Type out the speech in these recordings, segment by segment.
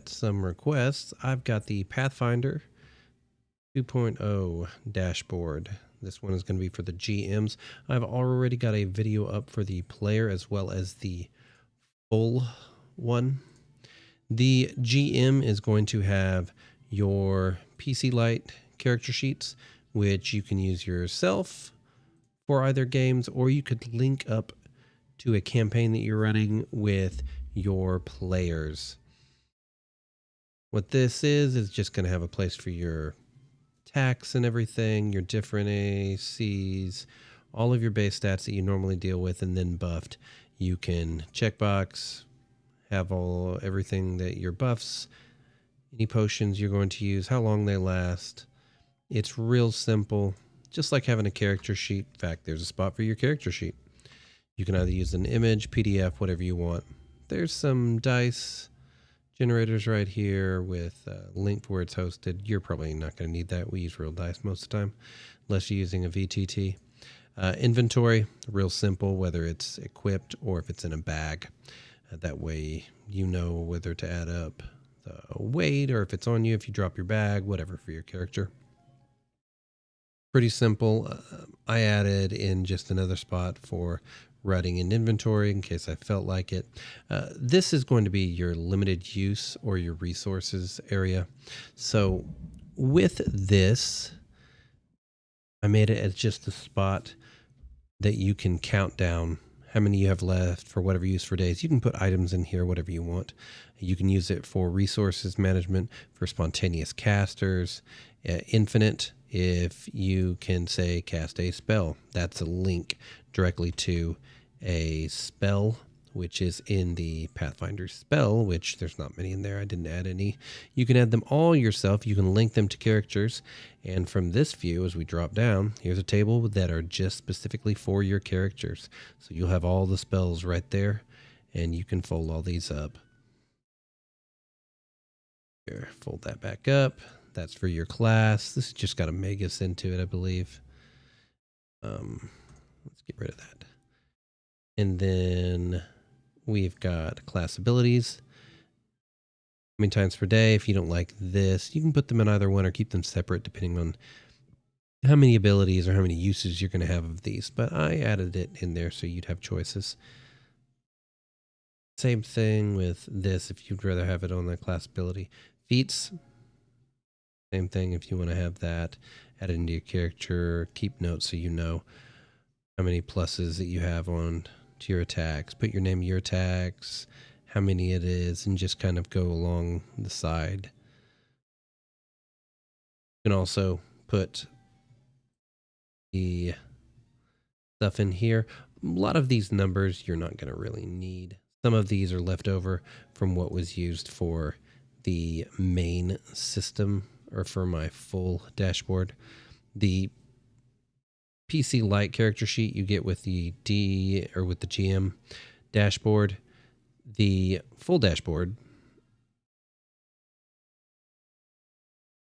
at some requests, I've got the Pathfinder 2.0 dashboard. This one is going to be for the GMs. I've already got a video up for the player as well as the full one. The GM is going to have your PC Lite character sheets, which you can use yourself for either games, or you could link up to a campaign that you're running with your players. What this is just going to have a place for your attacks and everything, your different ACs, all of your base stats that you normally deal with, and then buffed. You can checkbox, have everything that your buffs, any potions you're going to use, how long they last. It's real simple, just like having a character sheet. In fact, there's a spot for your character sheet. You can either use an image, PDF, whatever you want. There's some dice generators right here with linked where it's hosted. You're probably not going to need that. We use real dice most of the time, unless you're using a VTT. Inventory, real simple, whether it's equipped or if it's in a bag. That way you know whether to add up the weight or if it's on you, if you drop your bag, whatever for your character. Pretty simple. I added in just another spot for writing in inventory in case I felt like it. This is going to be your limited use or your resources area. So with this, I made it as just a spot that you can count down how many you have left for whatever use for days. You can put items in here, whatever you want. You can use it for resources management, for spontaneous casters, infinite. If you can say cast a spell, that's a link directly to a spell, which is in the Pathfinder spell, which there's not many in there. I didn't add any. You can add them all yourself. You can link them to characters. And from this view, as we drop down, here's a table that are just specifically for your characters. So you'll have all the spells right there, and you can fold all these up. Here, fold that back up. That's for your class. This has just got a Magus into it, I believe. Let's get rid of that. And then we've got class abilities. How many times per day? If you don't like this, you can put them in either one or keep them separate depending on how many abilities or how many uses you're going to have of these. But I added it in there so you'd have choices. Same thing with this if you'd rather have it on the class ability. Feats. Same thing if you want to have that. Add it into your character. Keep notes so you know how many pluses that you have on to your attacks. Put your name of your attacks, how many it is, and just kind of go along the side. You can also put the stuff in here. A lot of these numbers you're not going to really need. Some of these are left over from what was used for the main system or for my full dashboard. The PC Lite character sheet you get with the with the GM dashboard. The full dashboard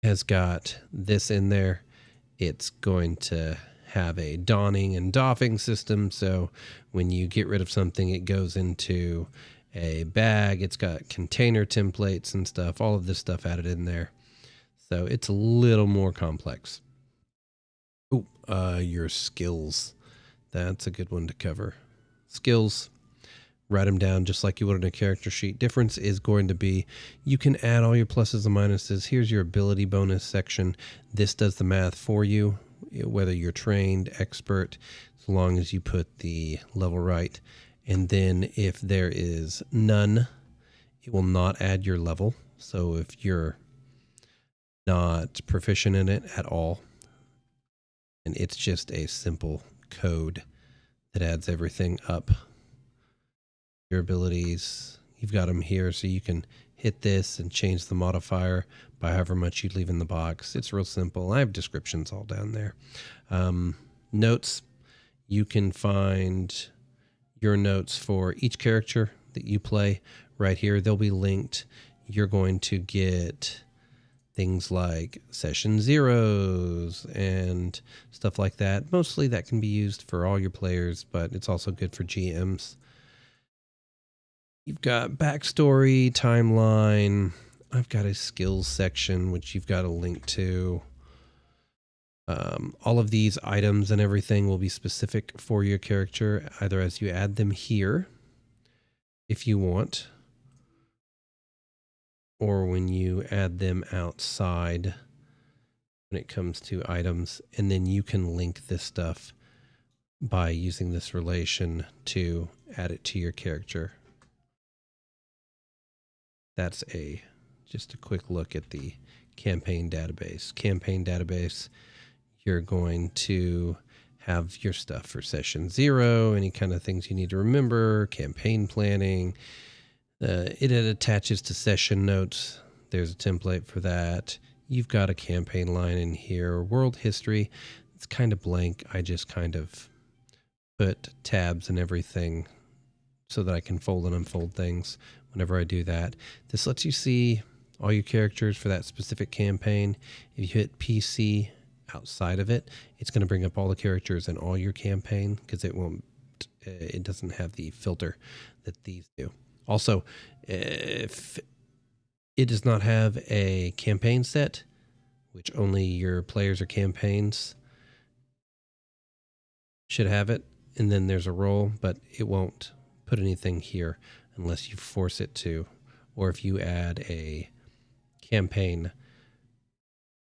has got this in there. It's going to have a donning and doffing system. So when you get rid of something, it goes into a bag. It's got container templates and stuff, all of this stuff added in there. So it's a little more complex. Your skills. That's a good one to cover. Skills, write them down just like you would on a character sheet. Difference is going to be you can add all your pluses and minuses. Here's your ability bonus section. This does the math for you, whether you're trained, expert, as long as you put the level right. And then if there is none, it will not add your level. So if you're not proficient in it at all, and it's just a simple code that adds everything up. Your abilities, you've got them here, so you can hit this and change the modifier by however much you leave in the box. It's real simple. I have descriptions all down there. Notes, you can find your notes for each character that you play right here. They'll be linked. You're going to get things like session zeros and stuff like that. Mostly that can be used for all your players, but it's also good for GMs. You've got backstory, timeline, I've got a skills section, which you've got a link to. All of these items and everything will be specific for your character, either as you add them here, if you want, or when you add them outside when it comes to items. And then you can link this stuff by using this relation to add it to your character. That's just a quick look at the campaign database. Campaign database, you're going to have your stuff for session 0, any kind of things you need to remember, campaign planning. It attaches to session notes. There's a template for that. You've got a campaign line in here. World history, it's kind of blank. I just kind of put tabs and everything so that I can fold and unfold things whenever I do that. This lets you see all your characters for that specific campaign. If you hit PC outside of it, it's going to bring up all the characters in all your campaign because it doesn't have the filter that these do. Also, if it does not have a campaign set, which only your players or campaigns should have it, and then there's a role, but it won't put anything here unless you force it to, or if you add a campaign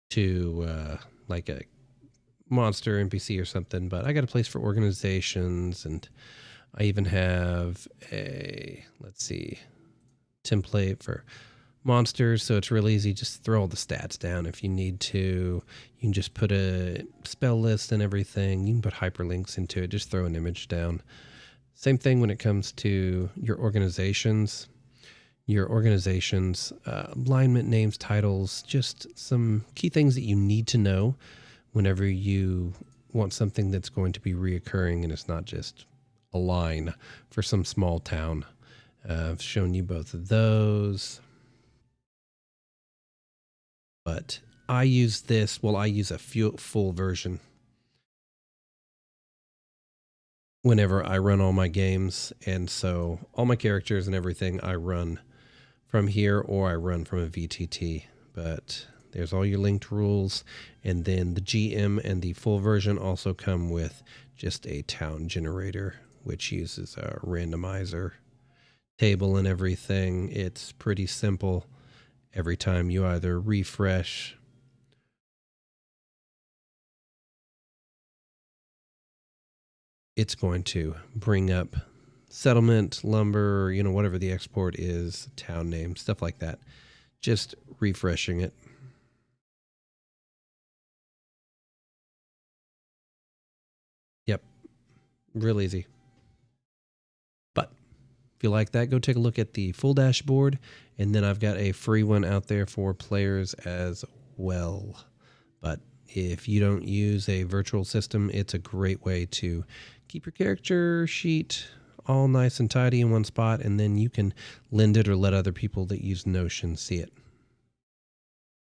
to like a monster NPC or something. But I got a place for organizations, and I even have a, let's see, template for monsters, so it's real easy. Just throw all the stats down if you need to. You can just put a spell list and everything. You can put hyperlinks into it. Just throw an image down. Same thing when it comes to your organizations. Your organizations, alignment, names, titles, just some key things that you need to know whenever you want something that's going to be reoccurring and it's not just a line for some small town. I've shown you both of those. But I use this, I use a full version whenever I run all my games. And so all my characters and everything I run from here, or I run from a VTT. But there's all your linked rules. And then the GM and the full version also come with just a town generator, which uses a randomizer table and everything. It's pretty simple. Every time you either refresh it's going to bring up settlement, lumber, whatever the export is, town name, stuff like that. Just refreshing it. Yep. Real easy. But if you like that, go take a look at the full dashboard. And then I've got a free one out there for players as well. But if you don't use a virtual system, it's a great way to keep your character sheet all nice and tidy in one spot, and then you can lend it or let other people that use Notion see it.